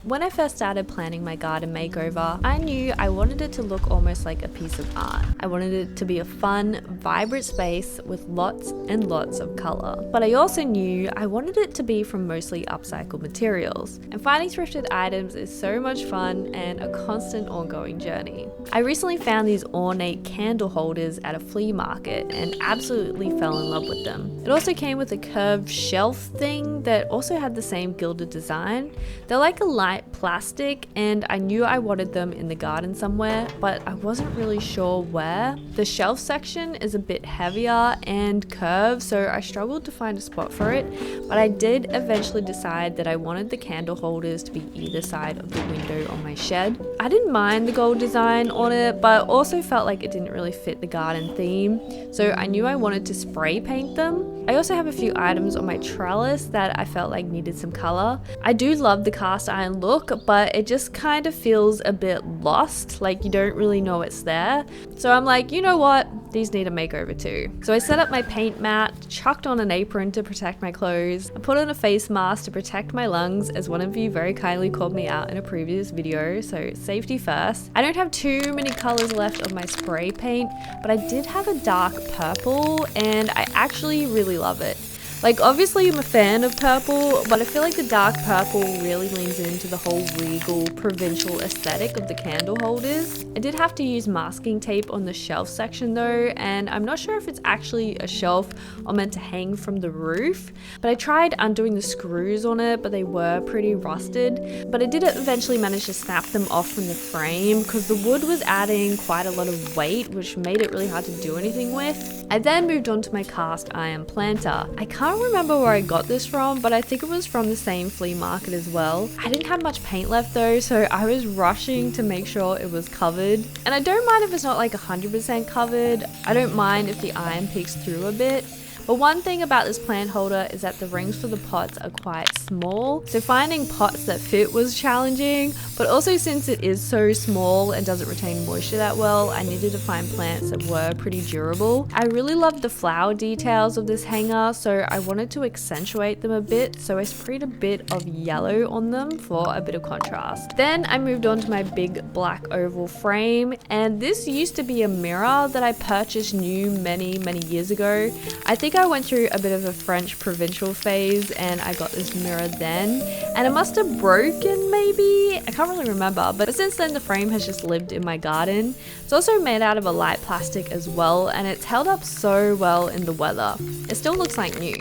When I first started planning my garden makeover, I knew I wanted it to look almost like a piece of art. I wanted it to be a fun, vibrant space with lots and lots of colour. But I also knew I wanted it to be from mostly upcycled materials. And finding thrifted items is so much fun and a constant ongoing journey. I recently found these ornate candle holders at a flea market and absolutely fell in love with them. It also came with a curved shelf thing that also had the same gilded design. They're like a light plastic, and I knew I wanted them in the garden somewhere, but I wasn't really sure where. The shelf section is a bit heavier and curved, so I struggled to find a spot for it, but I did eventually decide that I wanted the candle holders to be either side of the window on my shed. I didn't mind the gold design on it, but also felt like it didn't really fit the garden theme, so I knew I wanted to spray paint them. I also have a few items on my trellis that I felt like needed some color. I do love the cast iron look, but it just kind of feels a bit lost, like you don't really know it's there. So I'm like, you know what? These need a makeover too. So I set up my paint mat, chucked on an apron to protect my clothes, I put on a face mask to protect my lungs, as one of you very kindly called me out in a previous video, so safety first. I don't have too many colors left of my spray paint, but I did have a dark purple and I actually really love it. Like, obviously I'm a fan of purple, but I feel like the dark purple really leans into the whole regal, provincial aesthetic of the candle holders. I did have to use masking tape on the shelf section though, and I'm not sure if it's actually a shelf or meant to hang from the roof, but I tried undoing the screws on it, but they were pretty rusted. But I did eventually manage to snap them off from the frame because the wood was adding quite a lot of weight, which made it really hard to do anything with. I then moved on to my cast iron planter. I can't remember where I got this from, but I think it was from the same flea market as well. I didn't have much paint left though, so I was rushing to make sure it was covered. And I don't mind if it's not like 100% covered. I don't mind if the iron peeks through a bit. But one thing about this plant holder is that the rings for the pots are quite small, so finding pots that fit was challenging, but also since it is so small and doesn't retain moisture that well, I needed to find plants that were pretty durable. I really loved the flower details of this hanger, so I wanted to accentuate them a bit, so I sprayed a bit of yellow on them for a bit of contrast. Then I moved on to my big black oval frame, and this used to be a mirror that I purchased new many years ago. I think I went through a bit of a French provincial phase and I got this mirror then, and it must have broken maybe, I can't really remember, but since then the frame has just lived in my garden. It's also made out of a light plastic as well, and it's held up so well in the weather. It still looks like new.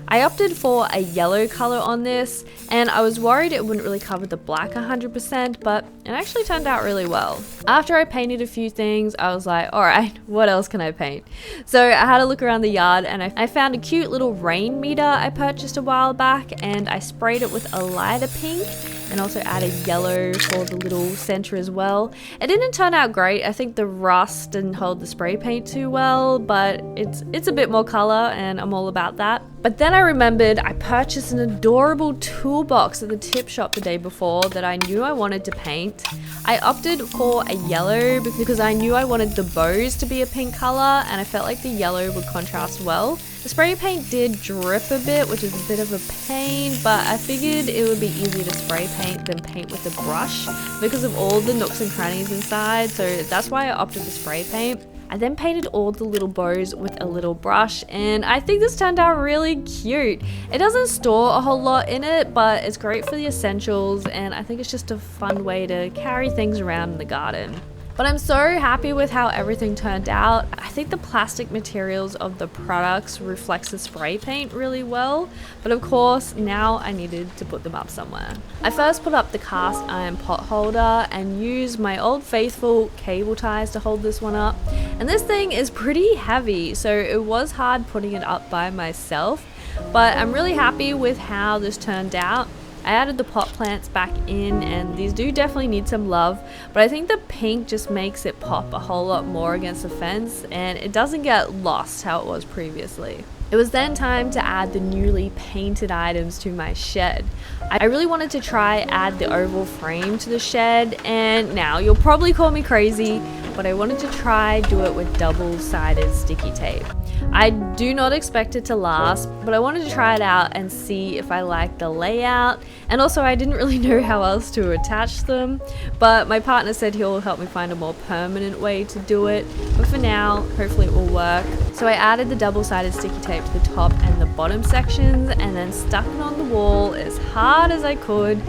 I opted for a yellow color on this, and I was worried it wouldn't really cover the black 100%, but it actually turned out really well. After I painted a few things, I was like, alright, what else can I paint? So I had a look around the yard and I found a cute little rain meter I purchased a while back, and I sprayed it with a lighter pink and also added yellow for the little center as well. It didn't turn out great. I think the rust didn't hold the spray paint too well, but it's a bit more color and I'm all about that. But then I remembered I purchased an adorable toolbox at the tip shop the day before that I knew I wanted to paint. I opted for a yellow because I knew I wanted the bows to be a pink color, and I felt like the yellow would contrast well. The spray paint did drip a bit, which is a bit of a pain, but I figured it would be easier to spray paint than paint with a brush because of all the nooks and crannies inside, so that's why I opted for spray paint. I then painted all the little bows with a little brush, and I think this turned out really cute. It doesn't store a whole lot in it, but it's great for the essentials, and I think it's just a fun way to carry things around in the garden. But I'm so happy with how everything turned out. I think the plastic materials of the products reflects the spray paint really well, but of course now I needed to put them up somewhere. I first put up the cast iron pot holder and used my old faithful cable ties to hold this one up. And this thing is pretty heavy, so it was hard putting it up by myself, but I'm really happy with how this turned out. I added the pot plants back in, and these do definitely need some love, but I think the pink just makes it pop a whole lot more against the fence, and it doesn't get lost how it was previously. It was then time to add the newly painted items to my shed. I really wanted to try add the oval frame to the shed, and now you'll probably call me crazy, but I wanted to try do it with double-sided sticky tape. I do not expect it to last, but I wanted to try it out and see if I like the layout. And also I didn't really know how else to attach them, but my partner said he'll help me find a more permanent way to do it. But for now, hopefully it will work. So I added the double-sided sticky tape to the top and the bottom sections and then stuck it on the wall as hard as I could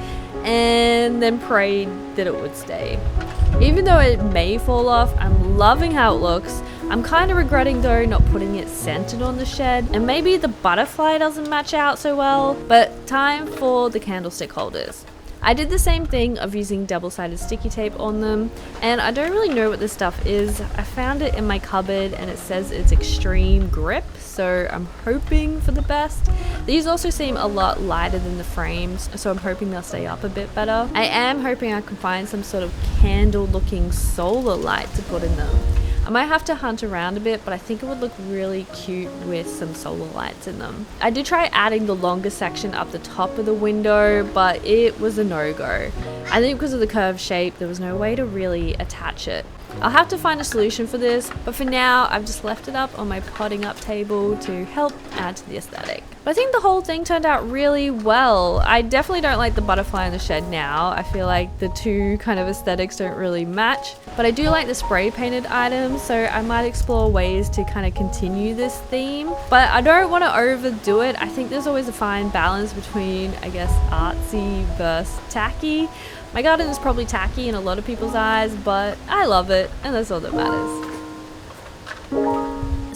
and then prayed that it would stay. Even though it may fall off, I'm loving how it looks. I'm kind of regretting though not putting it centered on the shed, and maybe the butterfly doesn't match out so well, but time for the candlestick holders. I did the same thing of using double-sided sticky tape on them, and I don't really know what this stuff is. I found it in my cupboard and it says it's extreme grip, so I'm hoping for the best. These also seem a lot lighter than the frames, so I'm hoping they'll stay up a bit better. I am hoping I can find some sort of candle looking solar light to put in them. I might have to hunt around a bit, but I think it would look really cute with some solar lights in them. I did try adding the longer section up the top of the window, but it was a no-go. I think because of the curved shape, there was no way to really attach it. I'll have to find a solution for this, but for now I've just left it up on my potting up table to help add to the aesthetic. But I think the whole thing turned out really well. I definitely don't like the butterfly in the shed now. I feel like the two kind of aesthetics don't really match, but I do like the spray painted items, so I might explore ways to kind of continue this theme. But I don't want to overdo it. I think there's always a fine balance between, I guess, artsy versus tacky. My garden is probably tacky in a lot of people's eyes, but I love it, and that's all that matters.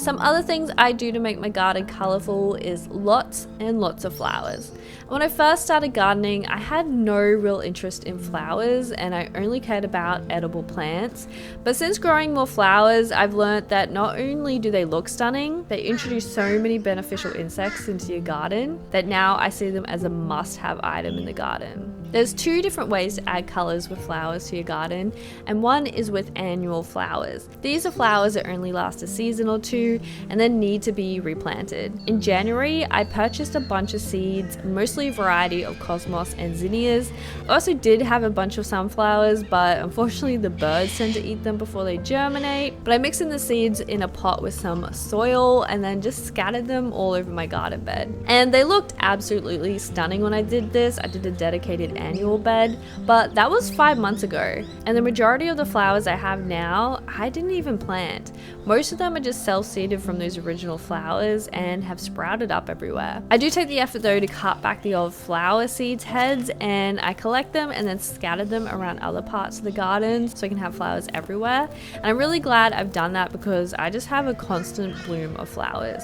Some other things I do to make my garden colourful is lots and lots of flowers. When I first started gardening, I had no real interest in flowers and I only cared about edible plants. But since growing more flowers, I've learned that not only do they look stunning, they introduce so many beneficial insects into your garden that now I see them as a must-have item in the garden. There's two different ways to add colours with flowers to your garden, and one is with annual flowers. These are flowers that only last a season or two and then need to be replanted. In January, I purchased a bunch of seeds, mostly a variety of cosmos and zinnias. I also did have a bunch of sunflowers, but unfortunately the birds tend to eat them before they germinate. But I mixed in the seeds in a pot with some soil and then just scattered them all over my garden bed. And they looked absolutely stunning when I did this. I did a dedicated annual bed, but that was 5 months ago. And the majority of the flowers I have now, I didn't even plant. Most of them are just self-seeded from those original flowers and have sprouted up everywhere. I do take the effort though to cut back the old flower seeds heads, and I collect them and then scatter them around other parts of the garden so I can have flowers everywhere. And I'm really glad I've done that because I just have a constant bloom of flowers.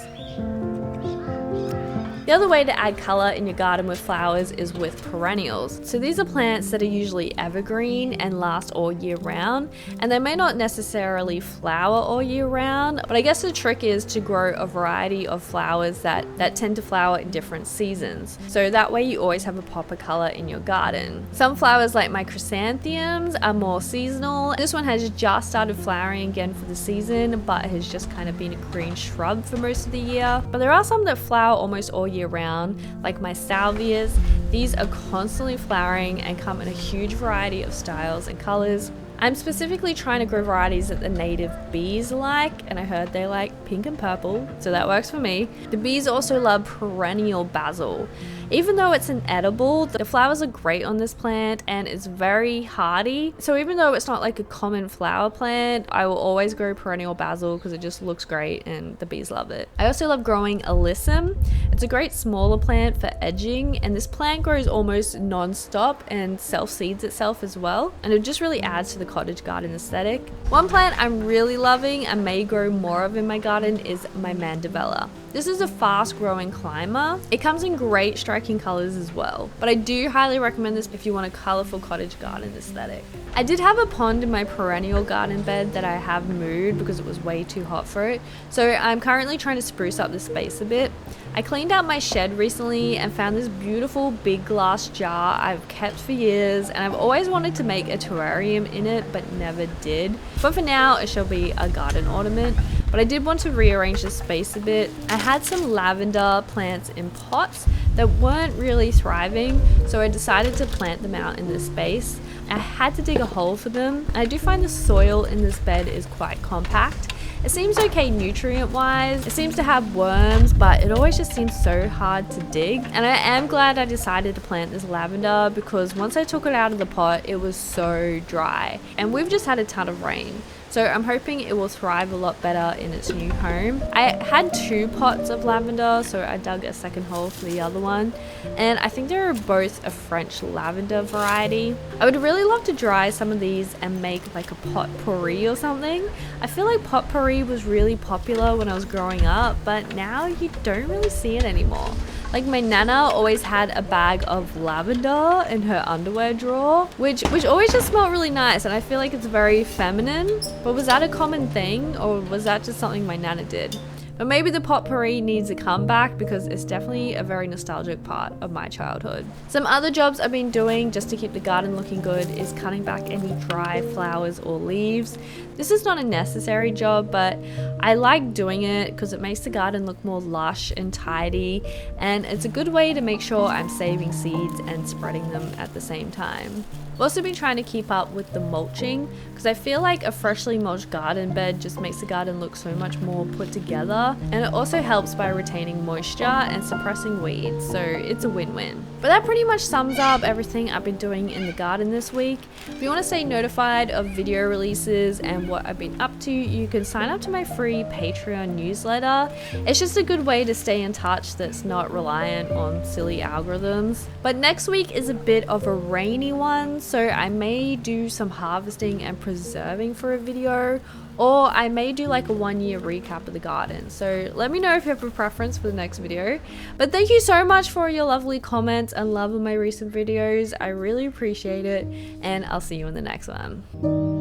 The other way to add colour in your garden with flowers is with perennials. So these are plants that are usually evergreen and last all year round, and they may not necessarily flower all year round, but I guess the trick is to grow a variety of flowers that tend to flower in different seasons. So that way you always have a pop of colour in your garden. Some flowers like my chrysanthemums are more seasonal. This one has just started flowering again for the season, but has just kind of been a green shrub for most of the year. But there are some that flower almost all year round, like my salvias. These are constantly flowering and come in a huge variety of styles and colors. I'm specifically trying to grow varieties that the native bees like, and I heard they like pink and purple, so that works for me. The bees also love perennial basil. Even though it's an edible, the flowers are great on this plant and it's very hardy. So even though it's not like a common flower plant, I will always grow perennial basil because it just looks great and the bees love it. I also love growing alyssum. It's a great smaller plant for edging, and this plant grows almost non-stop and self-seeds itself as well, and it just really adds to the cottage garden aesthetic. One plant I'm really loving and may grow more of in my garden is my mandevilla. This is a fast growing climber. It comes in great striking colors as well, but I do highly recommend this if you want a colorful cottage garden aesthetic. I did have a pond in my perennial garden bed that I have moved because it was way too hot for it, so I'm currently trying to spruce up the space a bit. I cleaned out my shed recently and found this beautiful big glass jar I've kept for years, and I've always wanted to make a terrarium in it but never did. But for now it shall be a garden ornament. But I did want to rearrange the space a bit. I had some lavender plants in pots that weren't really thriving, so I decided to plant them out in this space. I had to dig a hole for them. I do find the soil in this bed is quite compact, It seems okay nutrient wise. It seems to have worms, but it always just seems so hard to dig. And I am glad I decided to plant this lavender, because once I took it out of the pot, it was so dry. And we've just had a ton of rain. So I'm hoping it will thrive a lot better in its new home. I had 2 pots of lavender, so I dug a second hole for the other one. And I think they're both a French lavender variety. I would really love to dry some of these and make like a potpourri or something. I feel like potpourri was really popular when I was growing up, but now you don't really see it anymore. Like my nana always had a bag of lavender in her underwear drawer, which always just smelled really nice, and I feel like it's very feminine. But was that a common thing, or was that just something my nana did? But maybe the potpourri needs a comeback, because it's definitely a very nostalgic part of my childhood. Some other jobs I've been doing just to keep the garden looking good is cutting back any dry flowers or leaves. This is not a necessary job, but I like doing it because it makes the garden look more lush and tidy, and it's a good way to make sure I'm saving seeds and spreading them at the same time. I've also been trying to keep up with the mulching, because I feel like a freshly mulched garden bed just makes the garden look so much more put together, and it also helps by retaining moisture and suppressing weeds, so it's a win-win. But that pretty much sums up everything I've been doing in the garden this week. If you want to stay notified of video releases and what I've been up to, you can sign up to my free Patreon newsletter. It's just a good way to stay in touch that's not reliant on silly algorithms. But next week is a bit of a rainy one, so I may do some harvesting and preserving for a video, or I may do like a 1-year recap of the garden. So let me know if you have a preference for the next video. But thank you so much for your lovely comments and love of my recent videos. I really appreciate it, and I'll see you in the next one.